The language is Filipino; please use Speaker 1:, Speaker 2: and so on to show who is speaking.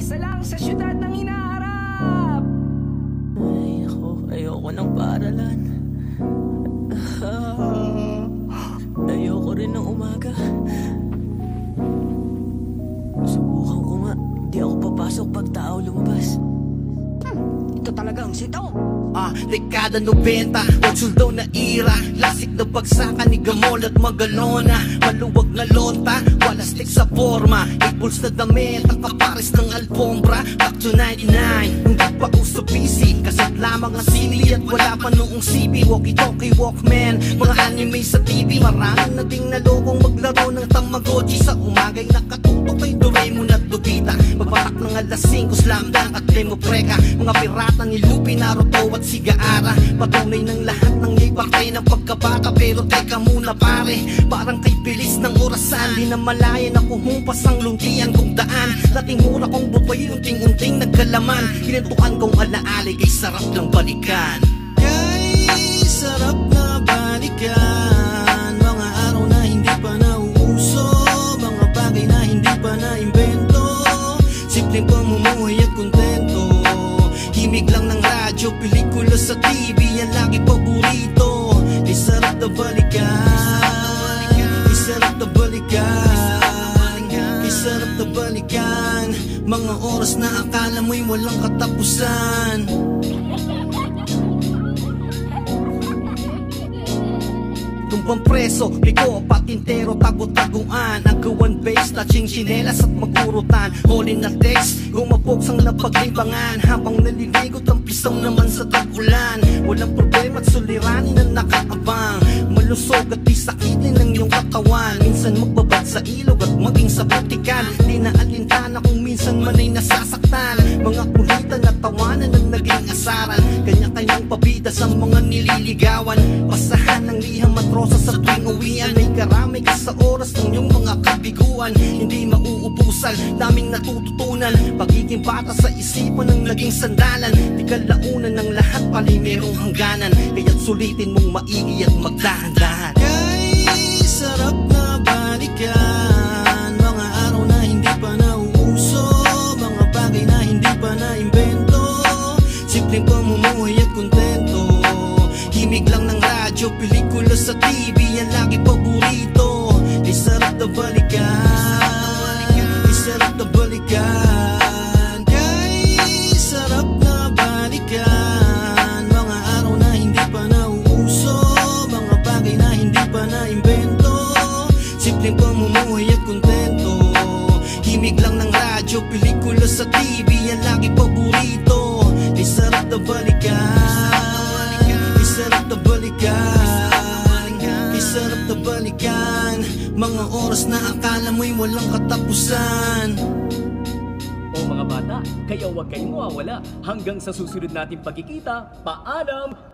Speaker 1: isa lang sa syudad ng hinaharap.
Speaker 2: Ay, ayoko ng paaralan. Ayoko rin ng umaga. Subukan ko nga, di ako papasok pag tao lumabas.
Speaker 1: Ito talagang sitaw.
Speaker 3: Dekada 90, pagsuldaw na ira, lasik na bagsakan ni Gamol at Magalona. Maluwag na lonta, wala stick sa forma, 8 balls na damit, ang kapares ng alfombra. Back to 99, hindi pa uso PC, kasit lamang ang sili at wala pa noong CB. Walkie-talkie, Walkman, mga anime sa TV. Marami na ding nalokong maglaro ng Tamagotchi. Sa umagay nakatutok kay Doraemon at Dubita. Magpatak ng alas 5, slam dunk at Demo Preka. Mga pirata ni Luffy, Naruto at Sigaara. Patunay ng lahat ng ibakay ng pagkabata. Pero teka muna pare, parang kay bilis ng orasan, di na malaya na kumumpas ang luntian kong daan. Dating mura kong butoy, unting-unting nagkalaman. Hinantukan kong alaali, kay sarap ng balikan.
Speaker 4: Kay sarap na balikan, mga araw na hindi pa nauuso, mga bagay na hindi pa naimbento, simpleng pamumuhay at kontento. Himig lang ng radyo, pelikula sa TV, yan lagi paborito. Kay sarap na balikan, kay sarap na balikan, kay sarap na balikan, mga oras na akala mo'y walang katapusan.
Speaker 3: Tumbang preso, bigo, patintero, tago-taguan. Ang gawan base, touching chinelas at magurutan. Huli na text, gumapoks ang napaglimbangan. Habang naliligot ang pisaw naman sa tag-ulan. Walang problema at suliranin na nakaabang. Malusog at di sakitin ang iyong katawan. Minsan magbabad sa ilog at maging sa butikan. Di na alintana kung minsan man ay nasasaktan. Mga kulitan at tawanan ang naging asaran. Kanya-kanyang pabida sa mga nililigawan. Basahan ng liham at rosa sa tuwing uwian. May karami ka sa oras ng iyong mga kabiguan. Hindi mauubusan, daming natututunan. Pagiging bata sa isipan ng naging sandalan. Di kalaunan ng lahat, pali merong hangganan. Kaya't sulitin mong maigi at magdahan-dahan.
Speaker 4: Kay sarap na balikan, mga araw na hindi pa nauuso, mga bagay na hindi pa naimbento, simpleng pamumuhay at kontento. Himig lang ng radyo, pelikula sa TV, yan lagi paborito. Kay sarap na balikan, kay sarap na balikan, kay sarap na balikan, mga araw na hindi pa nauuso, mga bagay na hindi pa naimbento, simpleng pamumuhay at kontento. Himig lang ng radyo, pelikula sa TV, yan lagi paborito. Kay sarap na balikan, kay sarap na balikan, kay sarap na balikan, mga oras na akala mo'y walang katapusan.
Speaker 5: O mga bata, kaya huwag kayong mawawala. Hanggang sa susunod nating pagkikita, paalam!